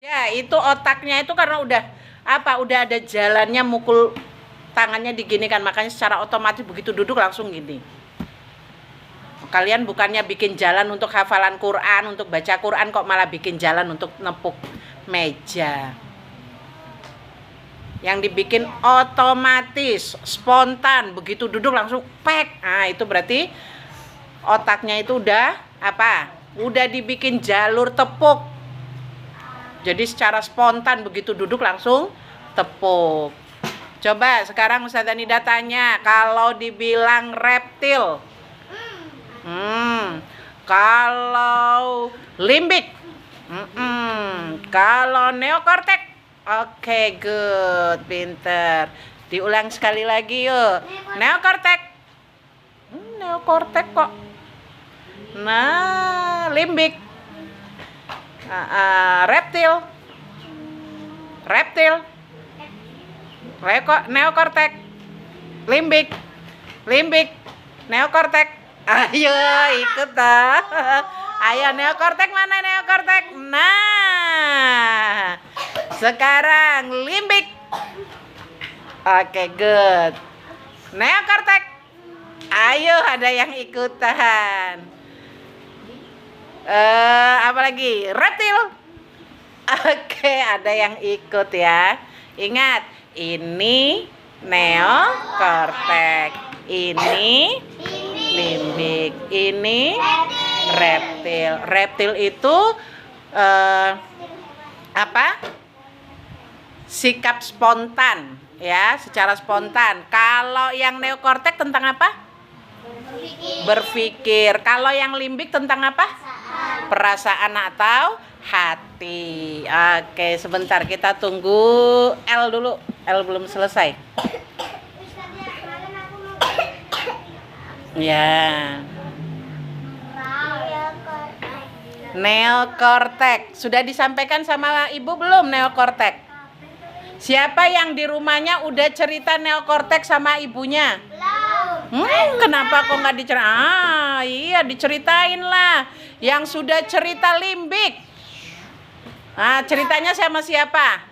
Ya, itu otaknya itu karena udah ada jalannya mukul tangannya digini kan, makanya secara otomatis begitu duduk langsung gini. Kalian bukannya bikin jalan untuk hafalan Quran, untuk baca Quran, kok malah bikin jalan untuk nepuk meja. Yang dibikin otomatis, spontan, begitu duduk langsung pek. Nah, itu berarti otaknya itu udah apa? Udah dibikin jalur tepuk. Jadi secara spontan begitu duduk langsung tepuk. Coba sekarang Ustazah Nida tanya, kalau dibilang reptil, kalau limbik, kalau neokortek, oke, good, pinter. Diulang sekali lagi yuk. Neokortek, neokortek kok. Nah, limbik. Reptil, neokortek, limbik, neokortek. Ayo ikut dah. Ayo neokortek mana neokortek? Nah, sekarang limbik. Oke, good. Neokortek. Ayo ada yang ikutan. Apa lagi? Reptil. Oke, ada yang ikut ya. Ingat, ini neokortek, ini limbik, ini reptil. Reptil itu apa? Sikap spontan, ya, secara spontan. Kalau yang neokortek tentang apa? Berpikir. Kalau yang limbik tentang apa? Perasaan atau hati. Oke, sebentar kita tunggu L dulu. L belum selesai. Ya. Neokortek. Sudah disampaikan sama Ibu belum neokortek? Siapa yang di rumahnya udah cerita neokortek sama ibunya? Kenapa kok nggak diceritain? Iya, diceritain lah. Yang sudah cerita limbik. Nah, ceritanya sama siapa?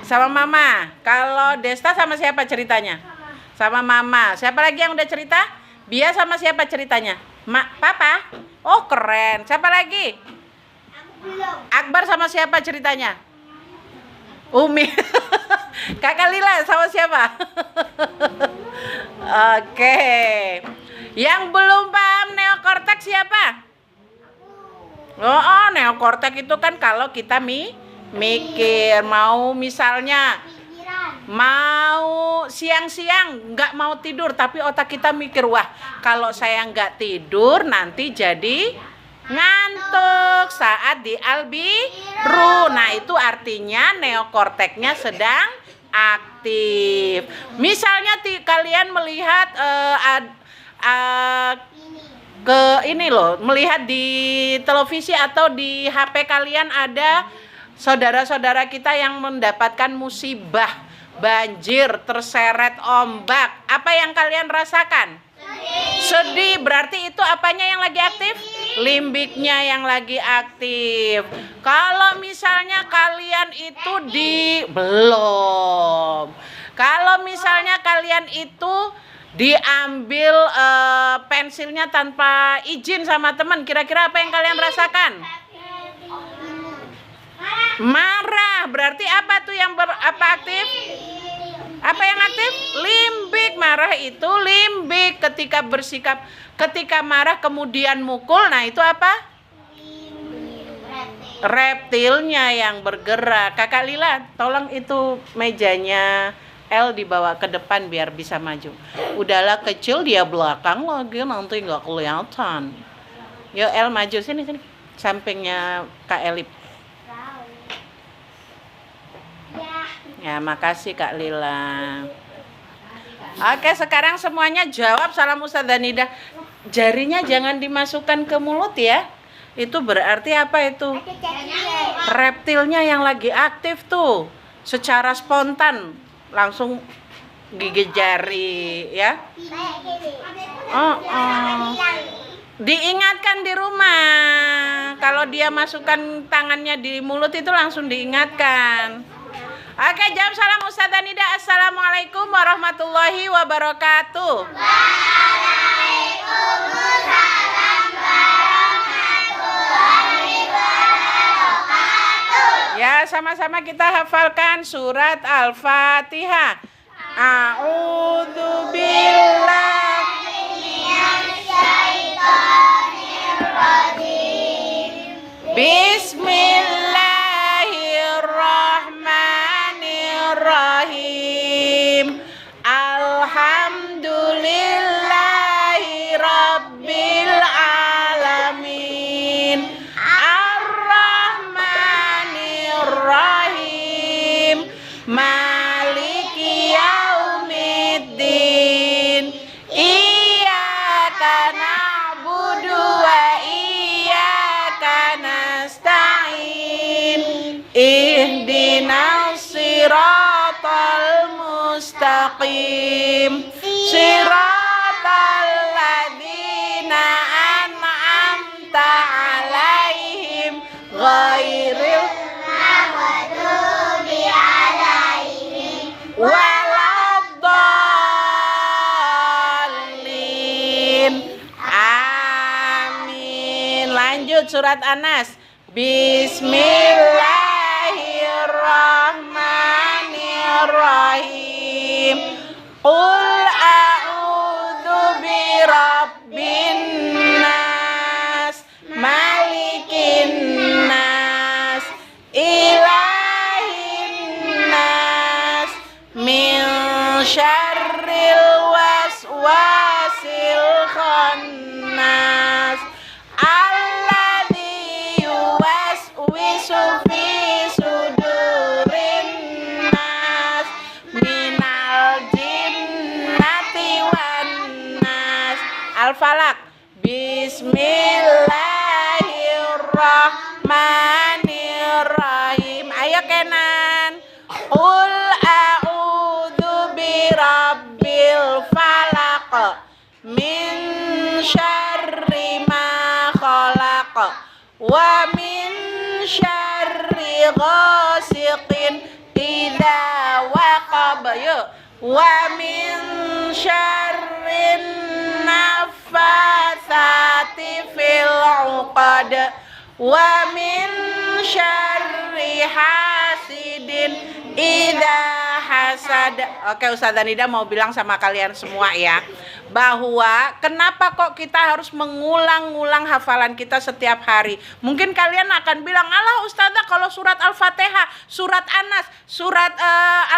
Sama Mama. Kalau Desta sama siapa ceritanya? Sama Mama. Siapa lagi yang udah cerita? Bia sama siapa ceritanya? Papa? Oh, keren. Siapa lagi? Akbar sama siapa ceritanya? Umi. Kakak Lila sama siapa? Oke. Yang belum paham neokortek siapa? Oh, neokortek itu kan kalau kita mikir, mau misalnya mau siang-siang nggak mau tidur, tapi otak kita mikir, wah kalau saya nggak tidur nanti jadi ngantuk saat di albiru. Nah, itu artinya neokorteknya sedang aktif. Misalnya kalian melihat melihat di televisi atau di HP kalian ada saudara-saudara kita yang mendapatkan musibah, banjir, terseret ombak. Apa yang kalian rasakan? Sedih. Berarti itu apanya yang lagi aktif? Limbiknya yang lagi aktif. Kalau misalnya kalian itu belum. Kalau misalnya kalian itu diambil pensilnya tanpa izin sama teman, kira-kira apa yang kalian rasakan? Marah. Berarti apa tuh yang aktif? Apa yang aktif? Limbik. Marah itu limbik. Ketika bersikap, ketika marah kemudian mukul, nah itu apa? Reptilnya yang bergerak. Kakak Lila, tolong itu mejanya L dibawa ke depan biar bisa maju. Udahlah, kecil dia belakang lagi, nanti nggak kelihatan. Yuk L maju sini. Sampingnya Kak Elip. Ya, makasih Kak Lila. Oke, sekarang semuanya jawab salam Ustazah Nida. Jarinya jangan dimasukkan ke mulut ya. Itu berarti apa itu? Reptilnya yang lagi aktif tuh. Secara spontan langsung gigit jari ya. Diingatkan di rumah. Kalau dia masukkan tangannya di mulut itu langsung diingatkan. Oke, jawab salam Ustazah Nida. Assalamualaikum warahmatullahi wabarakatuh. Waalaikumsalam warahmatullahi wabarakatuh. Ya, sama-sama kita hafalkan surat Al-Fatihah. A'udzu billahi minasyaitonir rajim. Bismillahirrahmanirrahim. Alhamdulillahi rabbil alamin. Ar-Rahmanir-Rahim. Maliki yaumiddin. Iyyaka na'budu wa iyyaka nasta'in. Ihdinas siratal mustaqim. Siratal ladzina an'amta 'alaihim ghairil maghdubi 'alaihim waladdallin. Amin. Lanjut surat An-Nas. Bismillahirrahmanirrahim. Qul a'udzu birabbin nas, malikin nas, ilahin nas, min syarril waswasil khannas, alladzi yuwaswisu fi sudurin nas, minal jinnati wan nas. Al-Falaq. Bismillahirrahmanirrahim. Ayo Kenan. Qul a'udzu birabbil falaq min syarri ma khalaq wa min syarri ghasiqin idza waqab. Yuk. Wa min syarrin naffatsati fil 'uqad wa min syarri hasidin idza hasad. Oke, Ustazah Nida mau bilang sama kalian semua ya, bahwa kenapa kok kita harus mengulang-ulang hafalan kita setiap hari. Mungkin kalian akan bilang, alah Ustazah, kalau surat Al-Fatihah, surat An-Nas, surat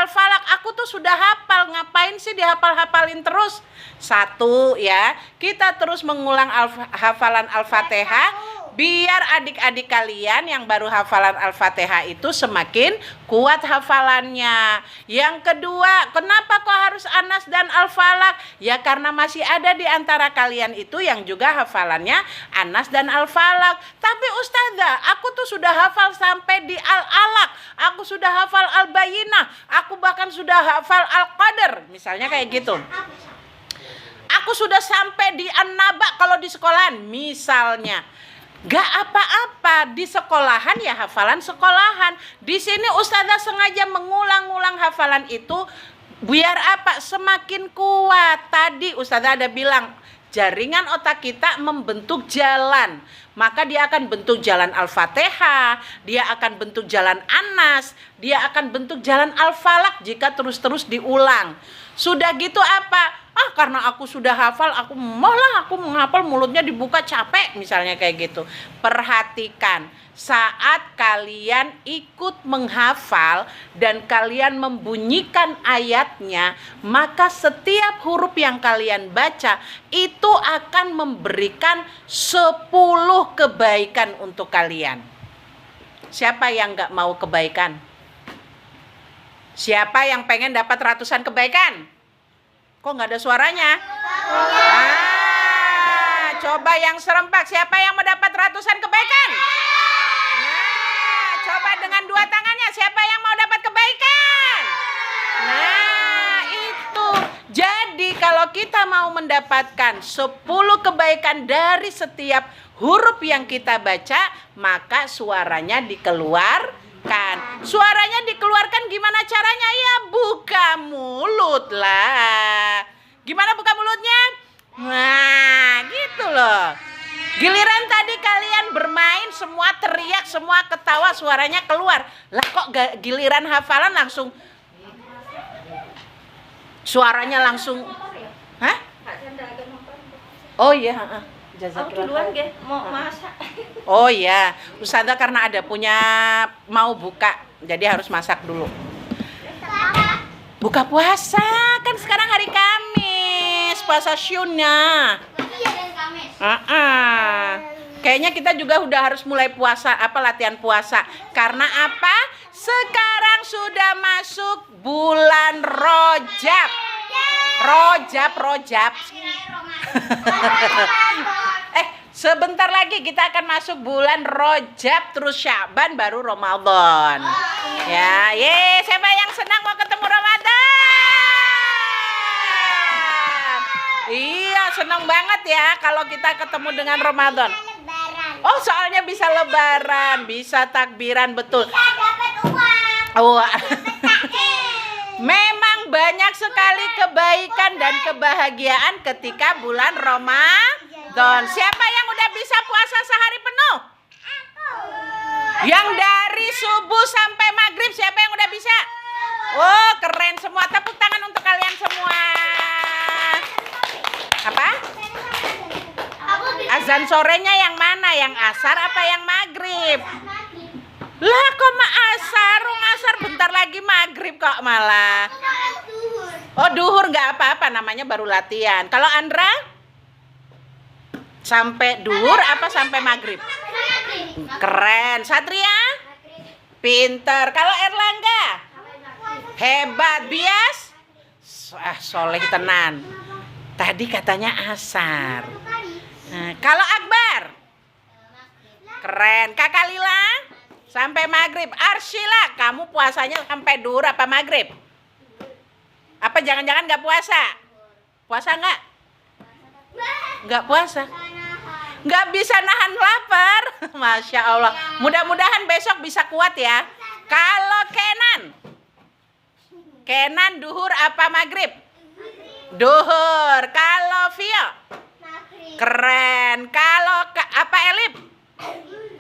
Al-Falaq aku tuh sudah hafal, ngapain sih dihafal-hafalin terus? Satu ya, kita terus mengulang hafalan Al-Fatihah biar adik-adik kalian yang baru hafalan Al-Fatihah itu semakin kuat hafalannya. Yang kedua, kenapa kok harus An-Nas dan Al-Falaq? Ya karena masih ada di antara kalian itu yang juga hafalannya An-Nas dan Al-Falaq. Tapi Ustazah, aku tuh sudah hafal sampai di Al-Alaq, aku sudah hafal Al-Bayyinah, aku bahkan sudah hafal Al-Qadr, misalnya kayak gitu. Aku sudah sampai di An-Naba kalau di sekolahan, misalnya. Gak apa-apa, di sekolahan ya hafalan sekolahan. Di sini Ustazah sengaja mengulang-ulang hafalan itu biar apa? Semakin kuat. Tadi Ustazah ada bilang, jaringan otak kita membentuk jalan. Maka dia akan bentuk jalan Al-Fatihah, dia akan bentuk jalan An-Nas, dia akan bentuk jalan Al-Falaq jika terus-terus diulang. Sudah gitu apa? Karena aku sudah hafal, aku menghafal, mulutnya dibuka capek, misalnya kayak gitu. Perhatikan, saat kalian ikut menghafal dan kalian membunyikan ayatnya, maka setiap huruf yang kalian baca itu akan memberikan 10 kebaikan untuk kalian. Siapa yang gak mau kebaikan? Siapa yang pengen dapat ratusan kebaikan? Kok nggak ada suaranya? Coba yang serempak. Siapa yang mendapat ratusan kebaikan? Nah, coba dengan dua tangannya. Siapa yang mau dapat kebaikan? Nah, itu. Jadi kalau kita kita mau mendapatkan 10 kebaikan dari setiap huruf yang kita baca, maka suaranya dikeluarkan. Suaranya dikeluarkan gimana caranya? Ya buka mulut lah. Gimana buka mulutnya? Nah, gitu loh. Giliran tadi kalian bermain, semua teriak, semua ketawa, suaranya keluar. Lah kok giliran hafalan langsung suaranya langsung. Hah? Oh iya, Aku duluan nggih, mau masak. Oh iya, Ustazah karena ada punya mau buka, jadi harus masak dulu. Buka puasa, kan sekarang hari Kamis, puasa Syunnya. Iya, dan Kamis. Kayaknya kita juga udah harus mulai puasa, latihan puasa. Karena apa? Sekarang sudah masuk bulan Rojab. Rojab. Sebentar lagi kita akan masuk bulan Rojab, terus Sya'ban, baru Ramadan. Ya, siapa yang senang mau ketemu Ramadan? Iya, senang banget ya kalau kita ketemu dengan Ramadan. Oh, soalnya bisa lebaran, bisa takbiran, betul. Bisa dapat uang. Oh. Memang banyak sekali kebaikan dan kebahagiaan ketika bulan Ramadan. Siapa yang udah bisa puasa sehari penuh? Yang dari subuh sampai maghrib, siapa yang udah bisa? Oh, keren semua. Tepuk tangan untuk kalian semua. Apa? Azan sorenya yang mana? Yang asar apa yang maghrib? Lah kok asar? Asar bentar lagi maghrib kok malah. Oh, duhur nggak apa-apa, namanya baru latihan. Kalau Andra? Sampai duhur apa sampai maghrib? Keren. Satria? Pinter. Kalau Erlangga? Hebat. Bias? Soleh tenan. Tadi katanya asar. Nah, kalau Akbar? Keren. Kakak Lila? Sampai maghrib. Arsyila, kamu puasanya sampai duhur apa maghrib? Apa jangan-jangan nggak puasa? Puasa nggak? Nggak puasa. Nggak bisa nahan lapar. Masya Allah. Mudah-mudahan besok bisa kuat ya. Kalau Kenan duhur apa maghrib? Duhur. Kalau Vio? Keren. Kalau apa Elif?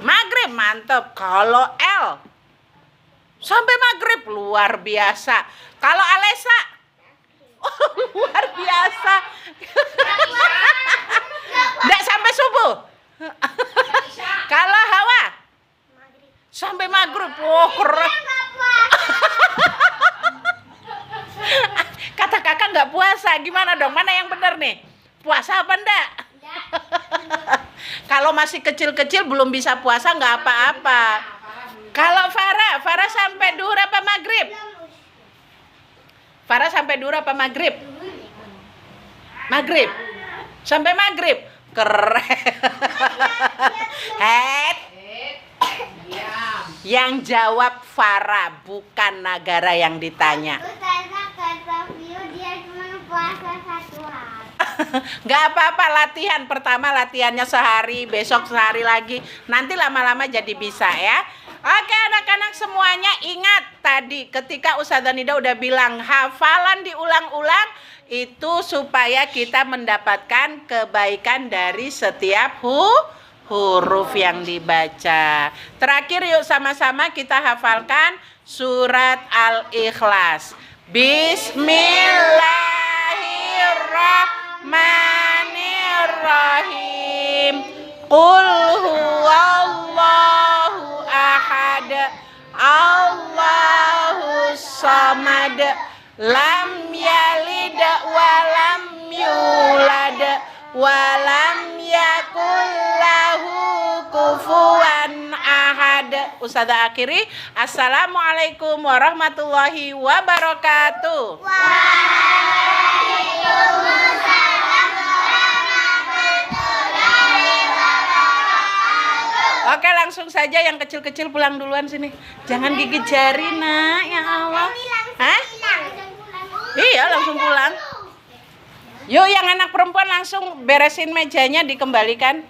Maghrib, mantep. Kalau El? Sampai maghrib, luar biasa. Kalau Alesa? Oh, luar biasa. Nggak sampai subuh. Kalau Hawa? Sampai maghrib. Oh, keren. Kata kakak nggak puasa. Gimana dong? Mana yang benar nih? Puasa apa enggak? Kalau masih kecil-kecil belum bisa puasa nggak apa-apa. Kalau Farah sampai duhur apa maghrib? Farah sampai duhur apa maghrib? Maghrib. Sampai maghrib. Keren. Yang jawab Farah, bukan Nagara yang ditanya. Gak apa-apa, latihan. Pertama latihannya sehari, besok sehari lagi. Nanti lama-lama jadi bisa ya. Oke anak-anak semuanya, ingat tadi ketika Ustazah Nida udah bilang hafalan diulang-ulang itu supaya kita mendapatkan kebaikan dari setiap huruf yang dibaca. Terakhir yuk sama-sama kita hafalkan surat Al-Ikhlas. Bismillahirrahmanirrahim. Qul huwallahu ahad, Allahus samad, lam yalid walam yulad, walam yakul lahu kufuwan ahad. Ustazah akhiri, assalamualaikum warahmatullahi wabarakatuh. Oke, langsung saja yang kecil-kecil pulang duluan sini. Jangan gigit jari, Nak. Ya Allah. Hah? Iya, langsung pulang. Yuk yang anak perempuan langsung beresin mejanya dikembalikan.